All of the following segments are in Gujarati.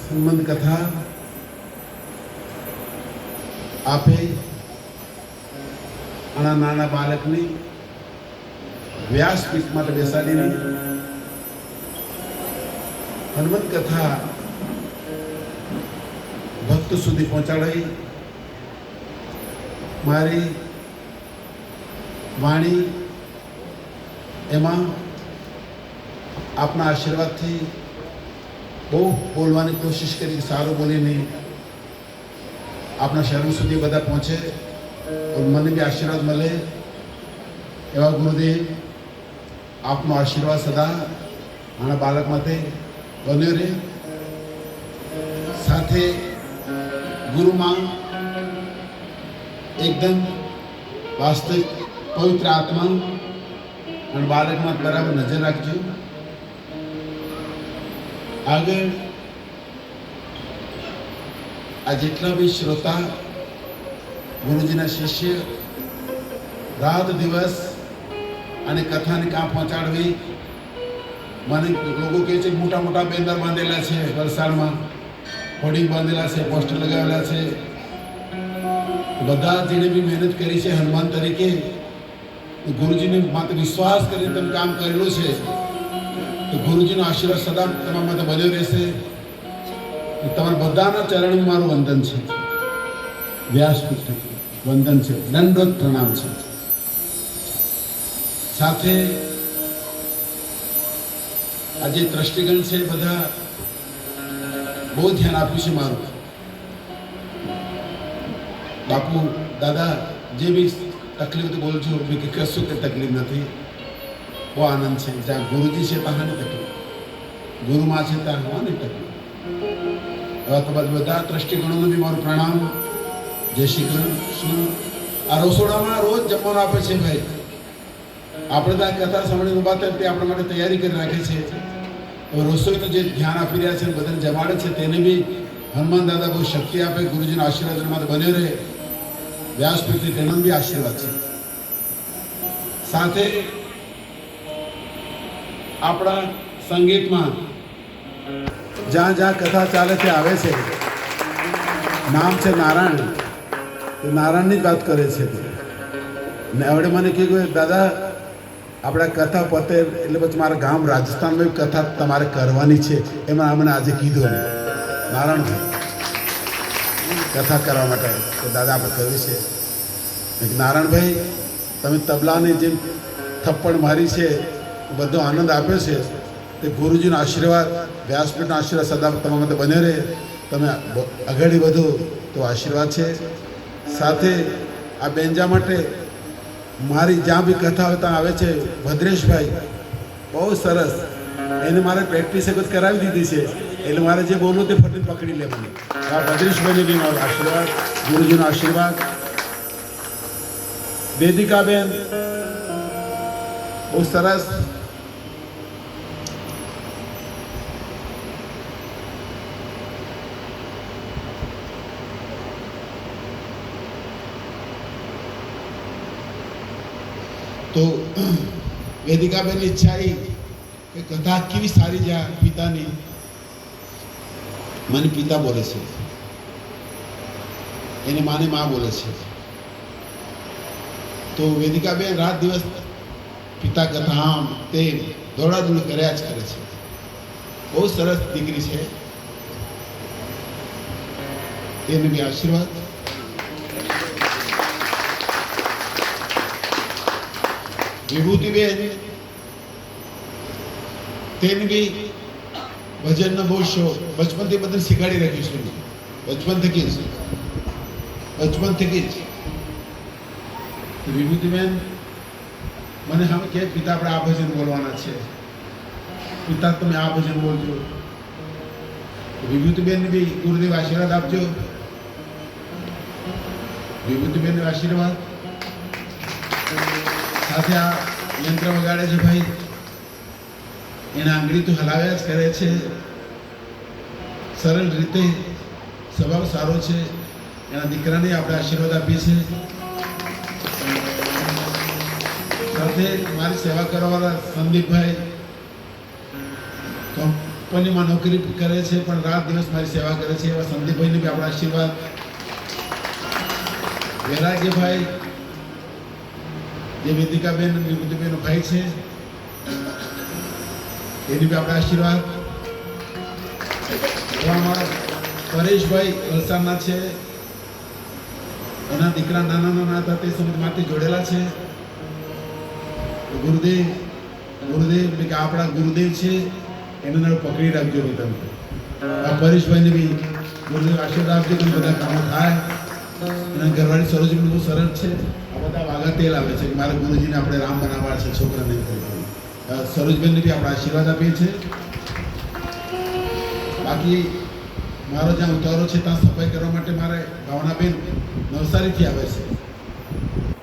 હનુમંત કથા આપે નાના બાળકની વ્યાસપીઠ માટે બેસાડીને હનુમંત કથા ભક્ત સુધી પહોંચાડી મારી વાણી એમાં આપના આશીર્વાદથી બહુ બોલવાની કોશિશ કરી, સારું બોલીને આપણા શરણ સુધી બધા પહોંચે, મને બી આશીર્વાદ મળે એવા ગુરુદેવ આપનો આશીર્વાદ સદા આના બાળક માટે બન્યો રહે. સાથે ગુરુમાં એકદમ વાસ્તવિક પવિત્ર આત્મા અને બાળકમાં બરાબર નજર રાખજો. આગળ આ જેટલા બી શ્રોતા ગુરુજીના શિષ્ય રાત દિવસ અને કથાને કાં પહોંચાડવી. મને લોકો કહે છે મોટા મોટા બેનર બાંધેલા છે, વલસાડમાં હોર્ડિંગ બાંધેલા છે, પોસ્ટર લગાવેલા છે. બધા જેણે બી મહેનત કરી છે હનુમાન તરીકે, ગુરુજીને માત્ર વિશ્વાસ કરીને તમે કામ કરેલું છે, તો ગુરુજીનો આશીર્વાદ સદા તમારા માટે બન્યો રહેશે. તમારા બધાના ચરણમાં મારું વંદન છે, વ્યાસપીઠ વંદન છે, દંડવત પ્રણામ છે. સાથે આજે દ્રષ્ટિગણ છે બધા બહુ ધ્યાન આપ્યું છે મારું. બાપુ દાદા જે બી તકલીફ તો બોલજો, મેં કે કશું કે તકલીફ નથી, બહુ આનંદ છે. જ્યાં ગુરુજી છે ત્યાં તકલીફ, ગુરુમાં છે ત્યાં હોવાની તકલીફ. એવા તમારા બધા દ્રષ્ટિગણોને બી મારું પ્રણામ. જય શ્રી કૃષ્ણ. આ રસોડામાં રોજ જમવાનું આપે છે ભાઈ. આપણે તો આ કથા સાંભળીને ઉભા થાય તે આપણા માટે તૈયારી કરી રાખે છે. હવે રસોઈનું જે ધ્યાન આપી રહ્યા છે, બધાને જમાડે છે, તેને બી હનુમાન દાદા બહુ શક્તિ આપે, ગુરુજીનો આશીર્વાદ માટે બન્યો રહે. વ્યાસપીઠથી તેનો બી આશીર્વાદ છે. સાથે આપણા સંગીતમાં જ્યાં જ્યાં કથા ચાલે છે આવે છે, નામ છે નારાયણ, એ નારાયણની જ વાત કરે છે. ને હવે મને કીધું દાદા આપણા કથા પતે એટલે પછી મારા ગામ રાજસ્થાનમાં કથા તમારે કરવાની છે, એમાં અમને આજે કીધું નારાયણભાઈ કથા કરવા માટે તો દાદા આપણે કરવી છે. નારાયણભાઈ તમે તબલાની જેમ થપ્પડ મારી છે, બધો આનંદ આપ્યો છે, તે ગુરુજીનો આશીર્વાદ, વ્યાસપીઠનો આશીર્વાદ સદા તમારા માટે બન્યો રહે. તમે આગળ વધો તો આશીર્વાદ છે. સાથે આ બેન્જા માટે મારી જ્યાં બી કથા ત્યાં આવે છે ભદ્રેશભાઈ, બહુ સરસ. એને મારે પ્રેક્ટિસ એક જ કરાવી દીધી છે, એટલે મારે જે બોલવું તે ફટીને પકડી લેવાની. આ ભદ્રેશભાઈને બી મારો આશીર્વાદ, ગુરુજીનો આશીર્વાદ. વેદિકાબેન બહુ સરસ. તો વેદિકાબેનની ઈચ્છા એ કે કથા કેવી સારી જાય પિતાની. મને પિતા બોલે છે, એને માને માં બોલે છે. તો વેદિકાબેન રાત દિવસ પિતા કથા આમ તે દોડાદોડ કર્યા જ કરે છે. બહુ સરસ દીકરી છે, તેને બી આશીર્વાદ. વિભૂતિબેન તેને બી ભજનનો બહુ શોખ, બચપનથી બધાને શીખવાડી રાખ્યું છે, બચપન થકી જ. વિભૂતિબેન મને હવે કે પિતા આપણે આ ભજન બોલવાના છે, પિતા તમે આ ભજન બોલજો. વિભૂતિબેનને બી ગુરુદેવ આશીર્વાદ આપજો. વિભૂતિબેનને આશીર્વાદ. સાથે આ યંત્ર વગાડે છે ભાઈ, એના આંગળી તો હલાવ્યા જ કરે છે, સરળ રીતે, સ્વભાવ સારો છે. એના દીકરાને આપણે આશીર્વાદ આપીએ છીએ. સાથે મારી સેવા કરવાવાળા સંદીપભાઈ કંપનીમાં નોકરી કરે છે, પણ રાત દિવસ મારી સેવા કરે છે, એવા સંદીપભાઈને બી આપણા આશીર્વાદ. વૈરાગ્યભાઈ જે વેદિકાબેન વિભૂતિબેનનો ભાઈ છે, એની બી આપણે આશીર્વાદ. એવા અમારા પરેશભાઈ વલસાડના છે, એના દીકરા નાના નાના હતા તે સમાજમાંથી જોડેલા છે. ગુરુદેવ ગુરુદેવ એટલે કે આપણા ગુરુદેવ છે, એને નાળ પકડી રાખજો ભાઈ તમે. આ પરેશભાઈને બી ગુરુદેવ આશીર્વાદ આપજો કે બધા કામો થાય. અને ઘરવાળી સરોજબેન બહુ સરળ છે. આ બધા વાગા તેલ આવે છે કે મારા ગુરુજીને આપણે રામ બનાવવા છે, છોકરાને. સરોજબેનને બી આપણે આશીર્વાદ આપીએ છીએ. બાકી મારો જ્યાં ઉતારો છે ત્યાં સફાઈ કરવા માટે મારે ભાવનાબેન નવસારીથી આવે છે.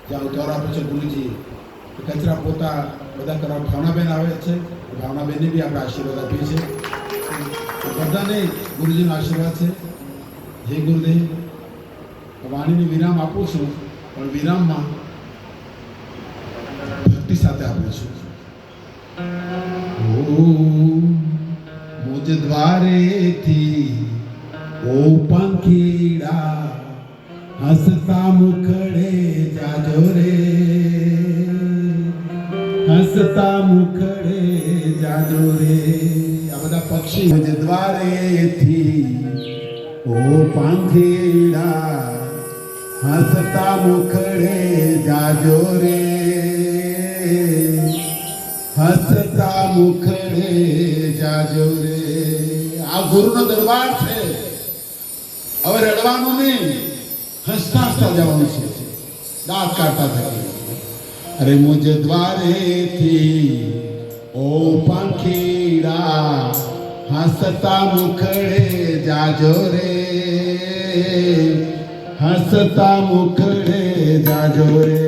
જ્યાં ઉતારો આપે છે ગુરુજી, કચરા પોતા બધા કરવા ભાવનાબેન આવે છે. ભાવનાબેનને બી આપણે આશીર્વાદ આપીએ છીએ. બધાને ગુરુજીનો આશીર્વાદ છે. જય ગુરુદેવ. વાણીને વિરામ આપું છું, પણ વિરામમાં ભક્તિ સાથે આપું છું. મુજ દ્વારેથી ઓ પંખીડા હસતા મુખડે જાજો રે, હસતા મુખડે જાજો રે. આ બધા પક્ષી મુજ દ્વારેથી ઓ પંખીડા હસતા મુખડે જાજો રે, હસતા મુખડે જાજો રે. આ ગુરુનો દરબાર છે. હવે રડવાનું નહીં, હસતા હસતા જવાનું છે, દાંત કાઢતા થાય. અરે મુજ દ્વારેથી ઓ પંખીડા હસતા મુખડે જાજો રે, હસતા મુખડે જાજો રે.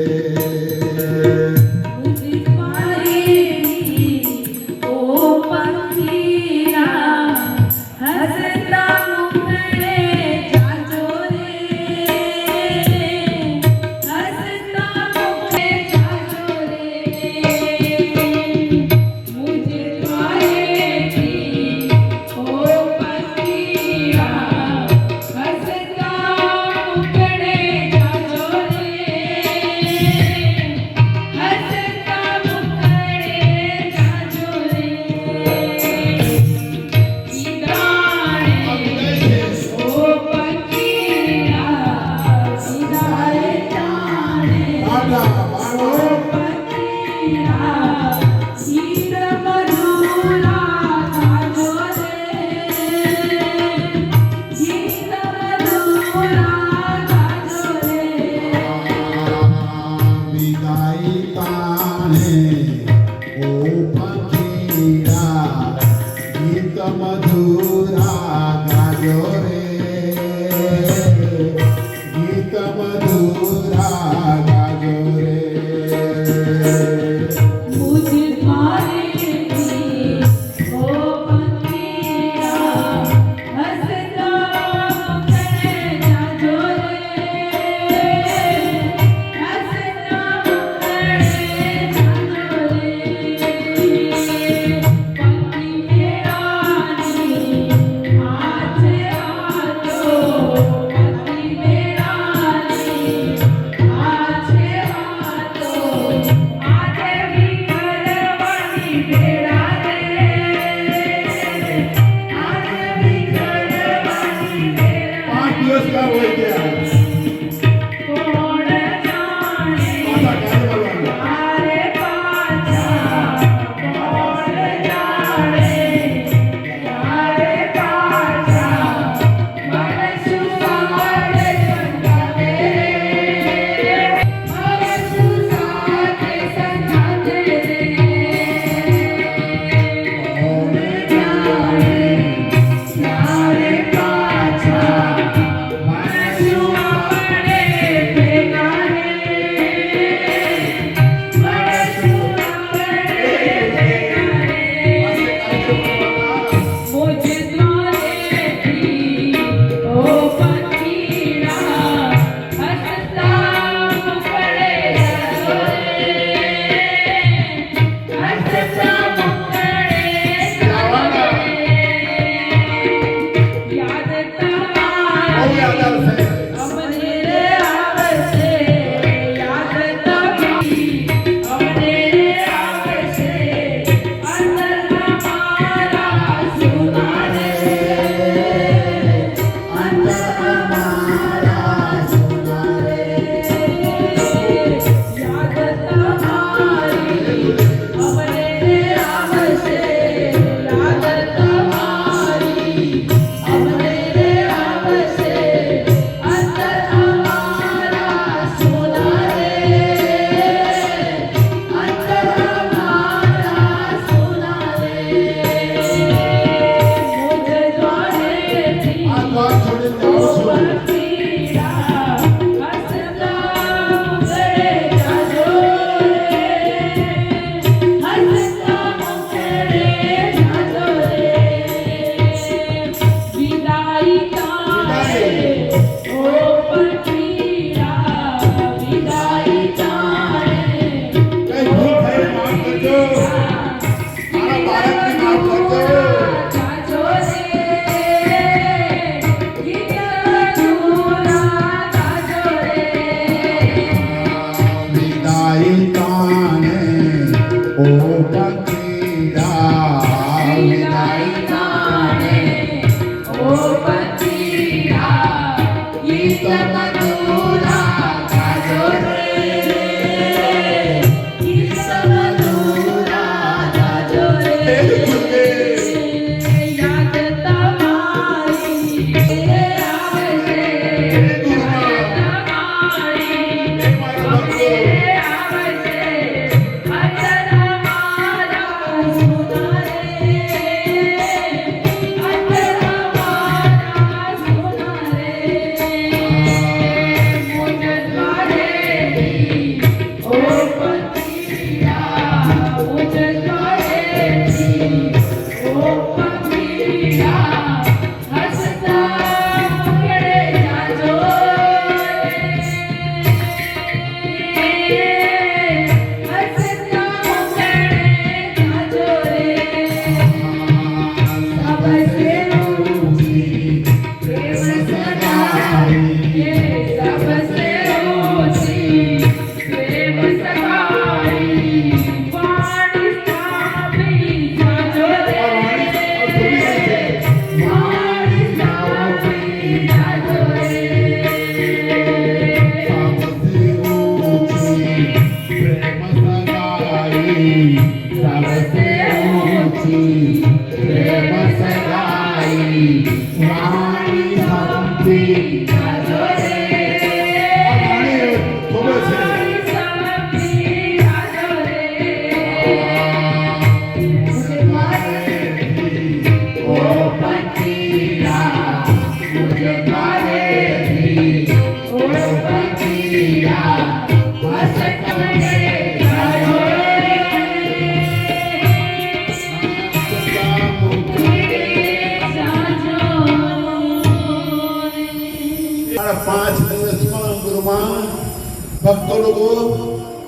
ભક્તો લોકો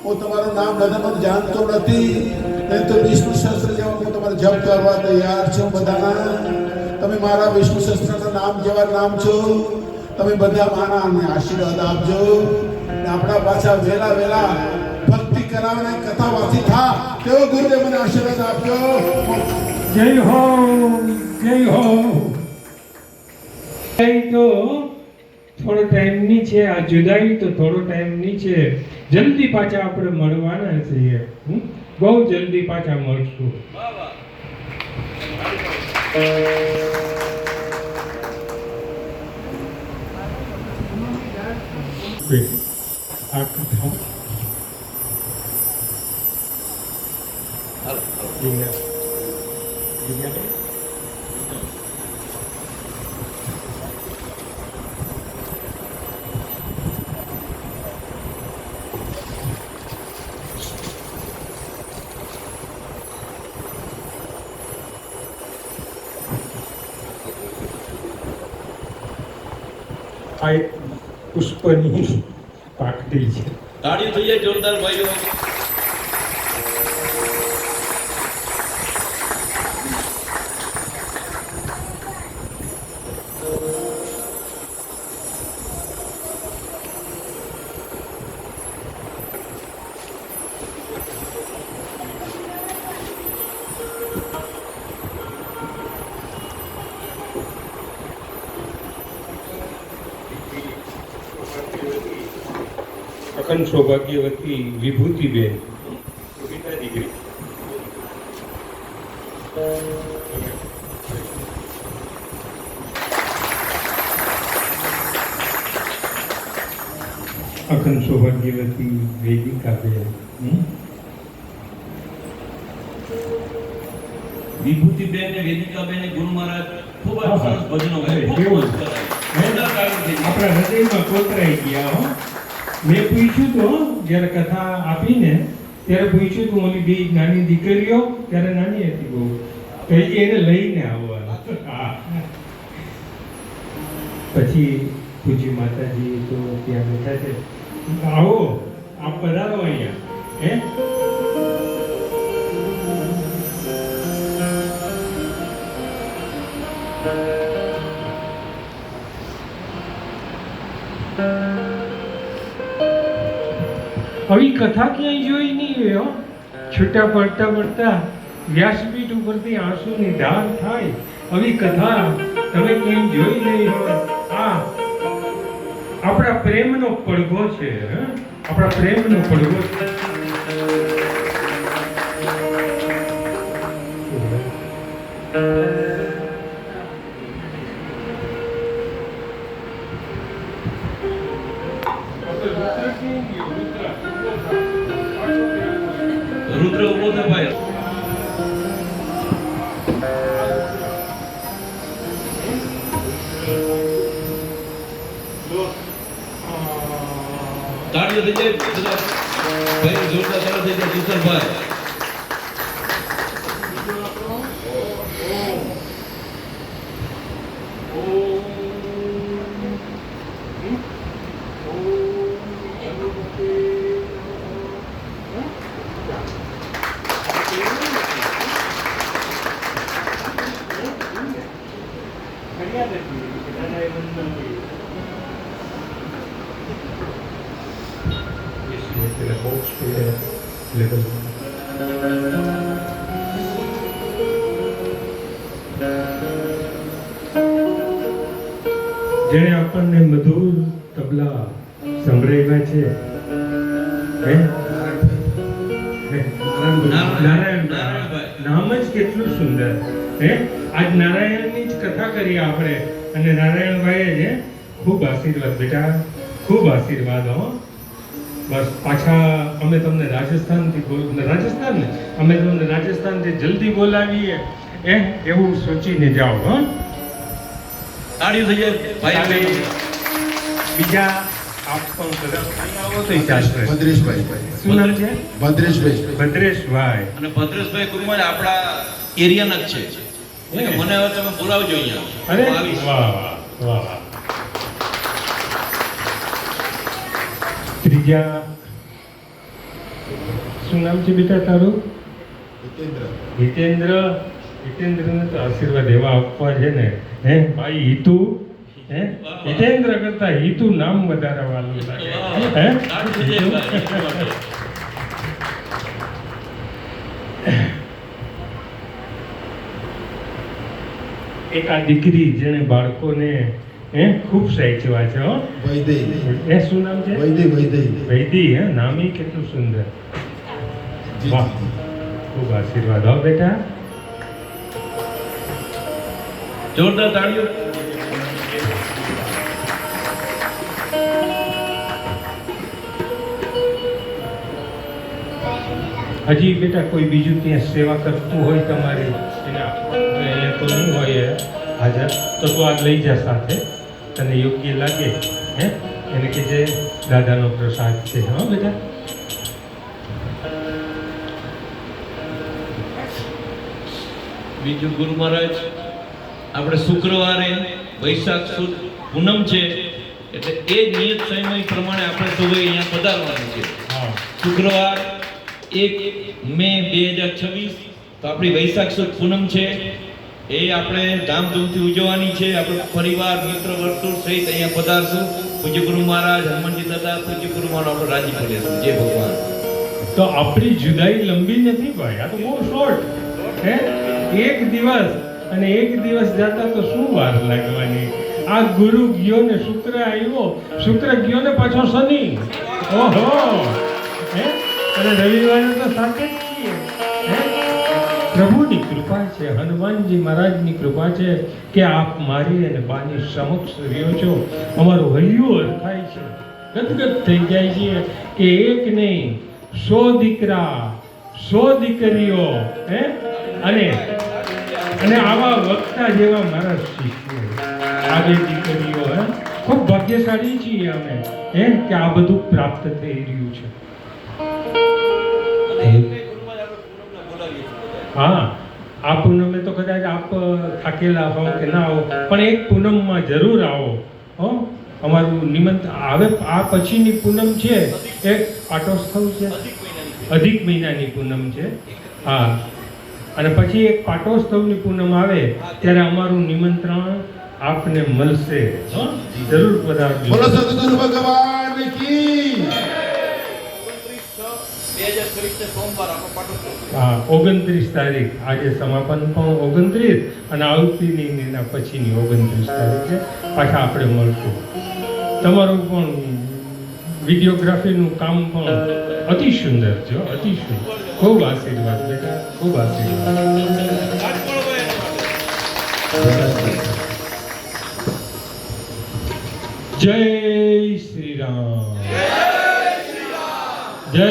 હું તમારું નામ બધાનું જાણતો નથી, નહીં તો વિષ્ણુ સહસ્ત્ર જેવા હું તમારે જપ કરવા તૈયાર છું બધાના. તમે મારા વિષ્ણુ સહસ્ત્રના નામ જેવા નામ છો, તમે બધા માના આશીર્વાદ આપજો. ને આપણા પાછા વેલા વેલા ભક્તિ કરાવને કથા વાંચી થા તેવો ગુરુદેવ મને આશીર્વાદ આપજો. જય હો, જય હો. તો થોડો ટાઈમની છે આ જુદાઈ, તો થોડો ટાઈમની છે. જલ્દી પાછા આપણે મળવાના છીએ, બહુ જલ્દી પાછા મળશું. આ કથા આ એક પુષ્પની પાકડી છે. તાળી થઈ જાય જોરદાર ભાઈઓ. અખંડ સૌભાગ્યવતી વિભૂતિબેન દીકરી. અખંડ સૌભાગ્યવતી વેદિકાબેન. વિભૂતિબેન ને વેદિકાબેન ને ગુરુ મહારાજ ખૂબ જ સરસ ભજનો ગાય. આપણા હૃદયમાં કોતરાઈ ગયા. હો, મેં પૂછ્યું તો જ્યારે કથા આપીને ત્યારે પૂછ્યું તું ઓલી બે નાની દીકરીઓ, ત્યારે નાની હતી બહુ, કહી એને લઈને આવવાનું. હા, પછી પૂજી માતાજી તો ત્યાં બેઠા છે, આવો આપ પધારો અહીંયા. હે, આવી કથા ક્યાંય જોઈ નહીં હોય. છૂટા પડતા પડતા વ્યાસપીઠ ઉપરથી આંસુની ધાર થાય. આવી કથા તમે ક્યાંય જોઈ નહીં હોય. આ આપણા પ્રેમનો પડઘો છે. આપણા પ્રેમનો પડઘો છે. રુદ્ર ઉભો થયો ભાઈ. તાળીઓ થઈ જાય બધા ભાઈ, જોરદાર તાળીઓ થઈ જાય કિશોરભાઈ. જેણે આપણને મધુર તબલા સંભળાવ્યા છે નારાયણભાઈ, નામ જ કેટલું સુંદર. આજ નારાયણની જ કથા કરી આપણે, અને નારાયણભાઈએ છે ખૂબ આશીર્વાદ બેટા, ખૂબ આશીર્વાદ. હો બસ પાછા અમે તમને રાજસ્થાનથી જલ્દી બોલાવીએ એવું સોચીને જાઓ. હો તાળીઓ થઈ જાય ભાઈ. બીજા આપ પણ કદાચ આવો તો ચાલશે. ભદ્રેશભાઈ. શું નામ છે? ભદ્રેશભાઈ. ભદ્રેશભાઈ. અને ભદ્રેશભાઈ કુમાર આપણા એરિયાના જ છે. એટલે મને હવે તમે બોલાવજો અહીંયા. અરે હું આવીશ. વાહ વાહ વાહ વાહ. ત્રીજા શું નામ છે બેટા તારું? હિતેન્દ્ર. હિતેન્દ્રને તો આશીર્વાદ એવા આપવા છે ને. ભાઈ હિતુ, હિતેન્દ્ર કરતા હિતુ નામ વધારે વાલું લાગે. તાળીઓ થઈ જાય ભાઈ. એક આ દીકરી જેને બાળકોને ખૂબ સાચવા છે. હો વૈદય. શું નામ છે? વૈદય. વૈદી. નામ ય કેટલું સુંદર. વાહ, ખૂબ આશીર્વાદ. હો બેટા. જોરદાર તાળીઓ. હજી બેટા કોઈ બીજું ત્યાં સેવા કરતું હોય તમારી, એને તો નહીં હોય હાજર, તો તું આ લઈ જા સાથે, તને યોગ્ય લાગે. એને કે જે દાદાનો પ્રસાદ છે. હા બેટા. બીજું ગુરુ મહારાજ, આપણે શુક્રવારે વૈશાખ સુદ પૂનમ છે, એટલે એ નિયત સમય પ્રમાણે આપણે સૌએ અહીંયા પધારવાનું છે. શુક્રવાર 1 મે 2026 તો આપણી વૈશાખ સુદ પૂનમ છે, એ આપણે ધામધૂમથી ઉજવવાની છે. આપણે પરિવાર મિત્ર વર્તુળ સહિત અહીંયા પધારશું. પૂજ્ય ગુરુ મહારાજ, હનુમાનજી દાદા, પૂજ્ય ગુરુ મહારાજ આપણે રાજી કરીશું. જય ભગવાન. તો આપણી જુદાઈ લંબી નથી ભાઈ, આ તો બહુ શોર્ટ. એક દિવસ અને એક દિવસ જતા તો શું વાર લાગવાની. આ ગુરુ ગયો ને શુક્ર આવ્યો, શુક્ર ગયો ને પાછો શનિ. ઓહો. અને રવિવારે તો સાથે જ છીએ. પ્રભુની કૃપા છે, હનુમાનજી મહારાજની કૃપા છે કે આપ મારી અને બાની સમક્ષ રહ્યો છો. અમારું હૈયું અરખાય છે, ગદગદ થઈ જાય છે કે એક નહીં 100 દીકરા 100 દીકરીઓ અને આવા વક્તા જેવા મારા શિષ્યો, આ બે દીકરીઓ ખૂબ ભાગ્યશાળી છીએ અમે કે આ બધું પ્રાપ્ત થઈ રહ્યું છે. હા, આ પૂનમે તો કદાચ આપ થાકેલા હો કે ના આવો, પણ એક પૂનમમાં જરૂર આવો. હો, અમારું નિમંત્રણ. હવે આ પછીની પૂનમ છે એ પાટોત્સવ છે, અધિક મહિનાની પૂનમ છે. હા, અને પછી એક પાટોત્સવની પૂનમ આવે ત્યારે અમારું નિમંત્રણ આપને મળશે. જરૂર પધારજો. બોલો સદગુરુ ભગવાન કી. 2023 સોમવાર આપણો પાટોત્સવ. હા, 29 તારીખ. આજે સમાપન પણ 29 અને આવતીની એના પછીની 29 તારીખે પાછા આપણે મળશું. તમારું પણ વિડીયોગ્રાફીનું કામ પણ અતિ સુંદર છે, અતિ સુંદર. ખૂબ આશીર્વાદ બેટા, ખૂબ આશીર્વાદ. જય શ્રી રામ, જય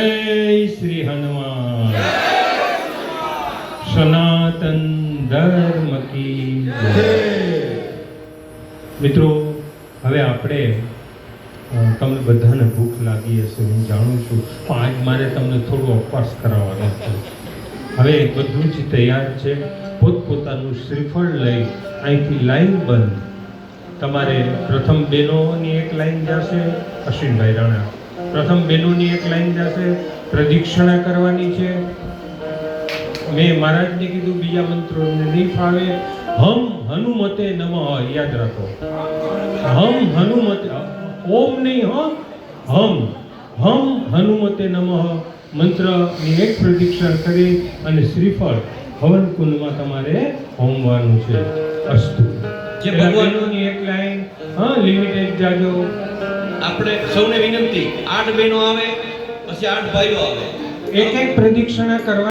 શ્રી હનુમાન, સનાતન ધર્મ કી જય. મિત્રો, હવે આપણે તમને બધાને ભૂખ લાગી હશે, હું જાણું છું, પણ આજ મારે તમને થોડો ઉપવાસ કરાવવાનો છે. હવે બધું જ તૈયાર છે. પોતપોતાનું શ્રીફળ લઈ અહીંથી લાઈન બંધ. તમારે પ્રથમ બહેનોની એક લાઈન જશે, અશ્વિનભાઈ રાણા, પ્રથમ બહેનોની એક લાઈન જશે, પ્રદક્ષિણા કરવાની છે. મેં મહારાજને કીધું બીજા મંત્રોને નહીં ફાવે. હમ હનુમતે નમઃ યાદ રાખો. હમ હનુમતે, ઓમ નહીં હો, હમ હનુમતે નમઃ મંત્રની એક પ્રદક્ષિણા કરી અને શ્રીફળ હવન કુંડમાં તમારે હોમવાનું છે. અસ્તુ. જે ભગવાનની એક લાઈન લિમિટેડ જાજો. આપણે સૌને વિનંતી, 8 બહેનો આવે, પછી 8 ભાઈઓ આવે. એક પ્રદક્ષિણા કરવા